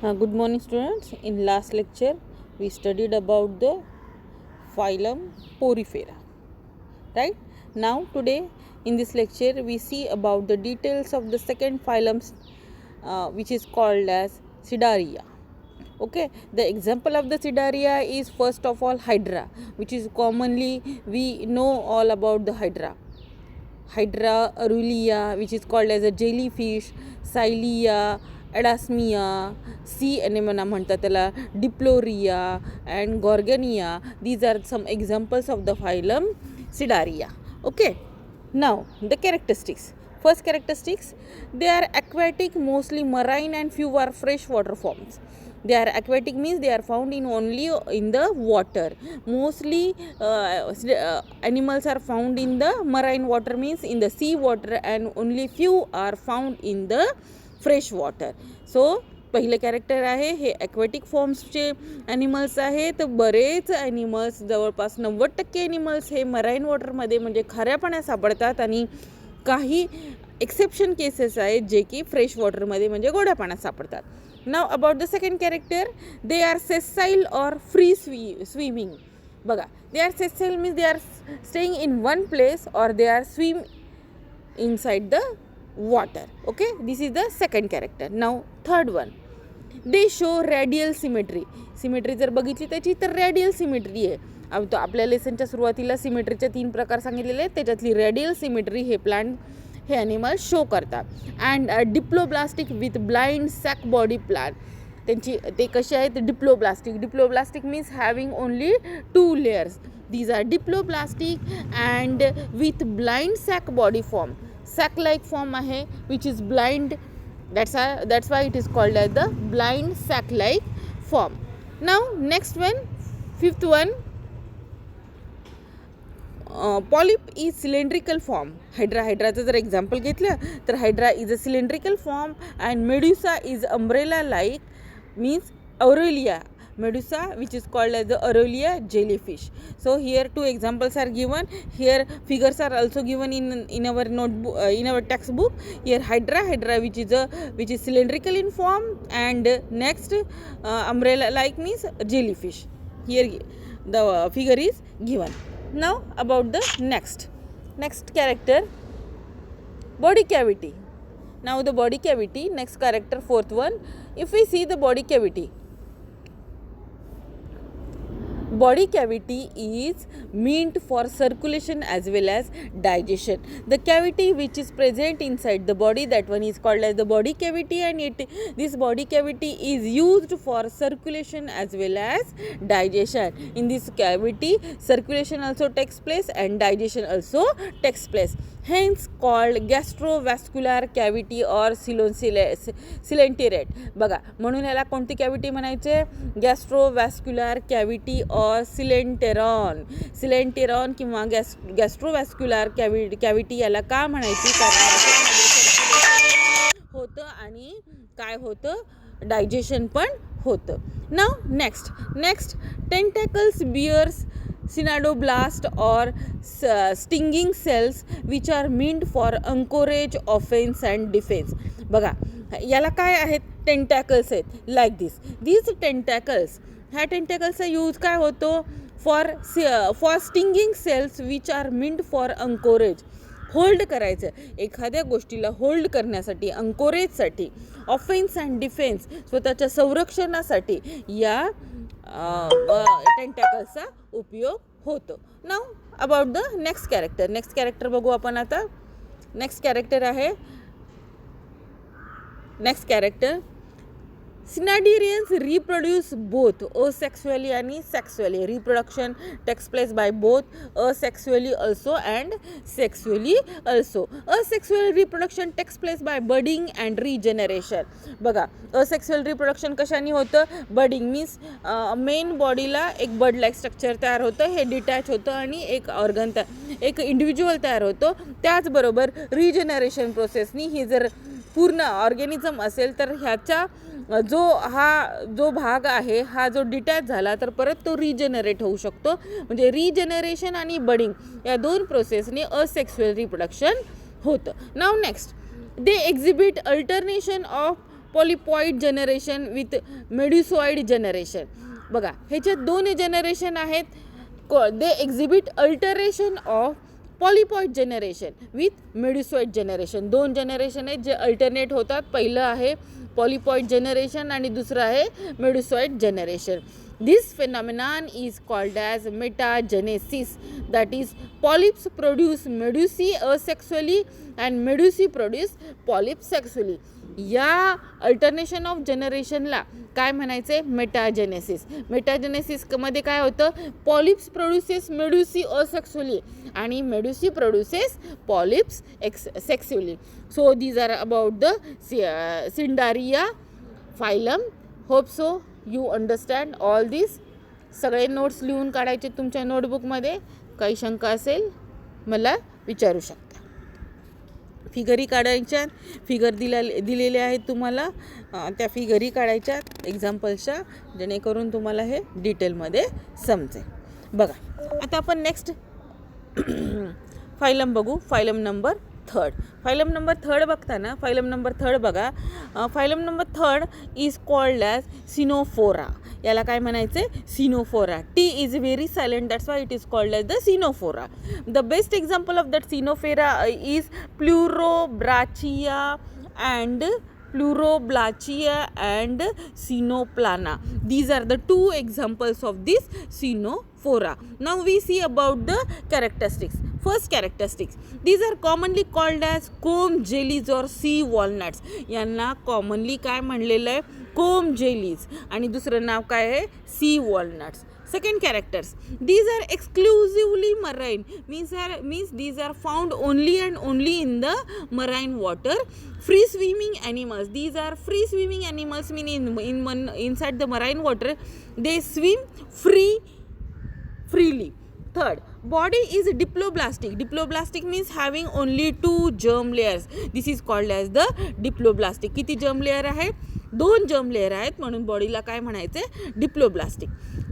Good morning, students. In last lecture, we studied about the phylum Porifera. Right? Now, today in this lecture, we see about the details of the second phylum, which is called as Cnidaria. Okay, the example of the Cnidaria is first of all Hydra, which is commonly we know all about the Hydra. Hydra Aurelia, which is called as a jellyfish, Xylia, Edasmia, sea anemone म्हणतात त्याला, Diploria and Gorgonia. These are some examples of the phylum Cnidaria. Okay, now the characteristics. First characteristics, they are aquatic, mostly marine, and few are freshwater forms. They are aquatic means they are found in only in the water. Mostly animals are found in the marine water means in the sea water, and only few are found in the fresh water. So पहिले character आहे हे aquatic फॉर्म्सचे animals आहे. तर बरेच animals जवळपास 90% animals हे marine वॉटरमध्ये म्हणजे खाऱ्या पाण्यात सापडतात, आणि काही एक्सेप्शन केसेस आहेत जे की फ्रेश वॉटरमध्ये म्हणजे गोड्या पाण्यात सापडतात. Now about the second character, they are sessile or free swimming. बघा, they are sessile means they are staying in one place or they are swim inside the water. Okay, this is the second character. Now third one, they show radial symmetry. Symmetry जर बघितली त्याची तर radial symmetry आहे. तो आपल्या लेसनच्या सुरुवातीला सिमेट्रीचे 3 प्रकार सांगितलेले आहेत, त्याच्यातली रॅडियल सिमेट्री हे प्लांट हे ॲनिमल शो करतात. And diploblastic with blind sac body plant. त्यांची ते कसे आहेत? Diploblastic means having only 2 layers. These are diploblastic and with blind sac body form. Sac like form आहे which is blind, that's why it is called as the blind sac like form. Now next one, fifth one, polyp is cylindrical form. हायड्राचं जर example घेतलं तर hydra is a cylindrical form and Medusa is umbrella like means Aurelia. Medusa, which is called as the Aurelia jellyfish. So here 2 examples are given. Here figures are also given in our notebook, in our textbook. Here Hydra which is cylindrical in form, and next umbrella like means jellyfish. Here the figure is given. Now about the next character, body cavity. Now the body cavity, next character, fourth one. If we see the body cavity is meant for circulation as well as digestion. The cavity which is present inside the body, that one is called as the body cavity, and this body cavity is used for circulation as well as digestion. In this cavity, circulation also takes place and digestion also takes place. Hence called gastrovascular cavity or coelenterate. बघा, म्हणून याला कोणती cavity म्हणायचे? गॅस्ट्रोवॅस्क्युलर cavity और सिलेंटेरॉन किंवा गॅस्ट्रोवॅस्क्युलर cavity याला का म्हणायची? कारण होतं आणि काय होतं? डायजेशन पण होतं. Now next tentacles bears cnidoblast or stinging cells which are meant for anchorage, offense and defense. बघा, याला काय आहेत? टेंटॅकल्स आहेत लाईक these टेंटॅकल्स. ह्या टेंटॅकल्सचा यूज काय होतो? For stinging cells which are meant for anchorage. Hold करायचं, एखाद्या गोष्टीला होल्ड करण्यासाठी, अंकोरेजसाठी, ऑफेन्स अँड डिफेन्स स्वतःच्या संरक्षणासाठी या टेंटॅकल्सचा उपयोग होतो. नाव अबाउट द नेक्स्ट कॅरेक्टर बघू आपण आता. Next character Cnidarians reproduce both asexually and sexually. Reproduction takes place by both asexually also and sexually also. Asexual reproduction takes place by budding and regeneration. बघा, asexual reproduction कशाने होतं? Budding means main बॉडीला एक bird like structure तयार होतं, हे detach होतं आणि एक ऑर्गन एक इंडिव्हिज्युअल तयार होतो. त्याचबरोबर रिजनरेशन प्रोसेसनी ही जर पूर्ण ऑर्गॅनिझम असेल तर ह्याचा जो भाग आहे हा जो डिटॅच झाला तर परत तो रिजनरेट होऊ शकतो. म्हणजे रिजनरेशन आणि बडिंग या 2 प्रोसेसने असेक्सुअल रिप्रोडक्शन होतं. Now next, they exhibit alternation of polypoid generation with medusoid generation. बघा ह्याच्यात 2 जनरेशन आहेत. They exhibit alteration of polypoid generation with medusoid generation. 2 generation आहेत जे अल्टरनेट होतात. पहिलं आहे पॉलिपॉइड जनरेशन आणि दुसरं आहे मेड्युसॉइड generation. This phenomenon is called as metagenesis. That is, polyps produce medusae asexually and medusae produce polyps sexually. या अल्टरनेशन ऑफ जनरेशनला काय म्हणायचे? मेटाजेनेसिस. मेटाजेनेसिस मध्ये काय होतं? पॉलिप्स प्रोड्युसेस मेड्युसी असेक्सुअली आणि medusae produces polyps sexually. So these are about the Cnidaria phylum. Hope so you understand all this. सगळे notes लिहून काढायचे तुमच्या नोटबुकमध्ये. काही शंका असेल मला विचारू शकता. फिगरी काढायच्या. फिगर दिलेले आहेत तुम्हाला. त्या फिगरी काढायच्यात एक्झाम्पल्सच्या, जेणेकरून तुम्हाला हे डिटेलमध्ये समजेल. बघा आता आपण नेक्स्ट फायलम बघू. Phylum number 3. फायलम नंबर 3 बघताना फायलम नंबर 3 बघा. Phylum number 3 is called as Ctenophora. याला काय म्हणायचे? Ctenophora. T is very silent, that's why it is called as the Ctenophora. The best example of that Ctenophora is Pleurobrachia and Sinoplana. These are the 2 examples of this Sinophora. Now we see about the characteristics. First characteristics. These are commonly called as comb jellies or sea walnuts. यांना commonly काय म्हणलेलं आहे? comb jellies. आणि दुसरं नाव काय आहे? sea walnuts. Second characters. These are exclusively marine. Means these are found only and only in the marine water. Free swimming animals. These are free swimming animals. Mean inside the marine water they swim freely. Third, body is diploblastic. Diploblastic means having only 2 germ layers. This is called as the diploblastic. किती germ layer आहे? 2 germ layer आहेत, म्हणून बॉडीला काय म्हणायचे? Diploblastic.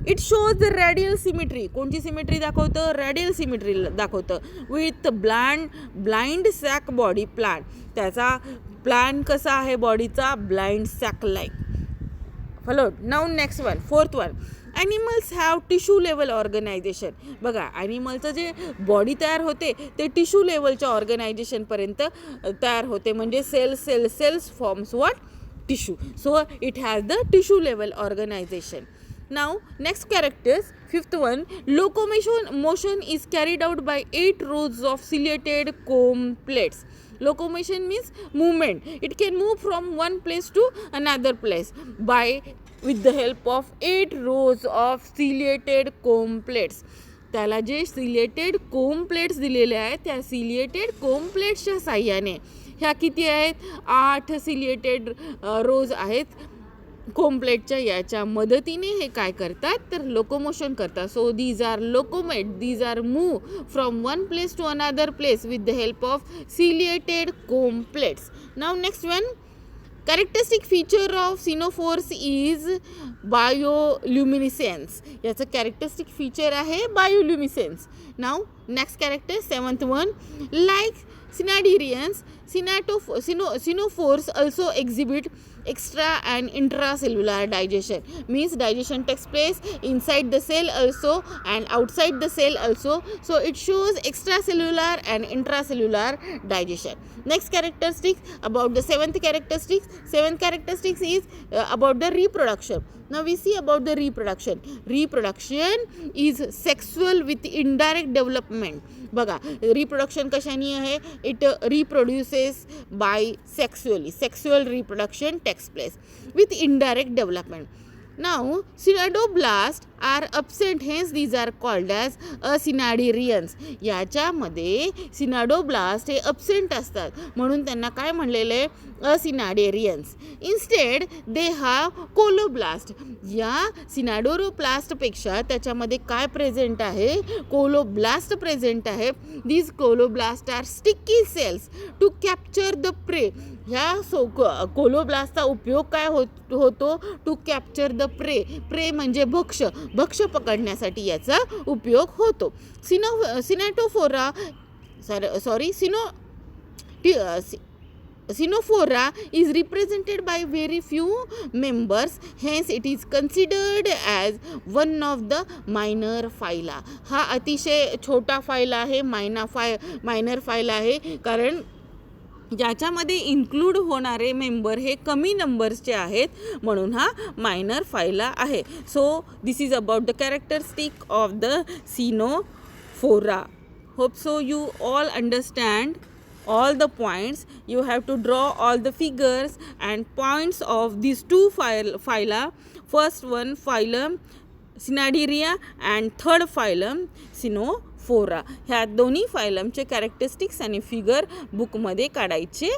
It shows the radial symmetry. कोणती symmetry दाखवतं? Radial symmetry दाखवतं. With blind sac body plan. त्याचा प्लॅन कसा आहे बॉडीचा? Blind sac like. Followed. Now next one, 4th one. Animals have tissue level organisation. बघा ॲनिमलचं जे बॉडी तयार होते ते टिश्यू लेवलच्या ऑर्गनायझेशनपर्यंत तयार होते. म्हणजे cells forms what? Tissue. So it has the tissue level organisation. Now next characters, 5th one, locomotion is carried out by 8 rows of ciliated comb plates. Locomotion means movement. It can move from one place to another place with the help of 8 rows of ciliated comb plates. त्याला जे ciliated comb plates दिलेले आहेत त्या ciliated कोम प्लेट्सच्या साह्याने ह्या किती आहेत? 8 सिलिएटेड रोज आहेत कोम प्लेटच्या. याच्या मदतीने हे काय करतात? तर लोकोमोशन करतात. So these are locomote. These are move from one place to another place with the help of ciliated comb plates. Now next one, characteristic feature of ctenophores is bioluminescence. याचं कॅरेक्टरिस्टिक फीचर आहे bioluminescence. Now next character, 7th one, like Cnidarians, Sinophores also exhibit extra and intracellular digestion. Means digestion takes place inside the cell also and outside the cell also. So it shows extracellular and intracellular digestion. Next characteristics about the 7th characteristics. 7th characteristics is about the reproduction. Now we see about the reproduction. Reproduction is sexual with indirect development. बघा reproduction कशाने आहे? It reproduces by sexually. Sexual reproduction takes place with indirect development. Now cnidoblasts are absent, hence these are called as cnidarians. याच्यामध्ये सिनाडोब्लास्ट हे absent असतात म्हणून त्यांना काय म्हणलेलं आहे? cnidarians. Instead they have coloblast. या सिनाडोरोप्लास्ट पेक्षा त्याच्यामध्ये काय प्रेझेंट आहे? कोलोब्लास्ट प्रेझेंट आहे. These coloblast are sticky cells to capture the prey. ह्या कोलोब्लास्टचा उपयोग काय होतो? टू कॅप्चर द प्रे म्हणजे भक्ष्य पकडण्यासाठी याचा उपयोग होतो. Cynophora is represented by very few members, hence it is considered as one of the minor phyla. हा अतिशय छोटा फायला आहे, मायनर फायला आहे, कारण ज्याच्यामध्ये इन्क्लूड होणारे मेंबर हे कमी नंबर्सचे आहेत, म्हणून हा मायनर फायला आहे. So this is about the characteristic of the Ctenophora. Hope so you all understand all the points. You have to draw all the figures and points of these two phyla. First one phylum Cnidaria and third phylum Cynophora. ह्या दोन्ही फायलमचे characteristics आणि figure बुकमध्ये काढायचे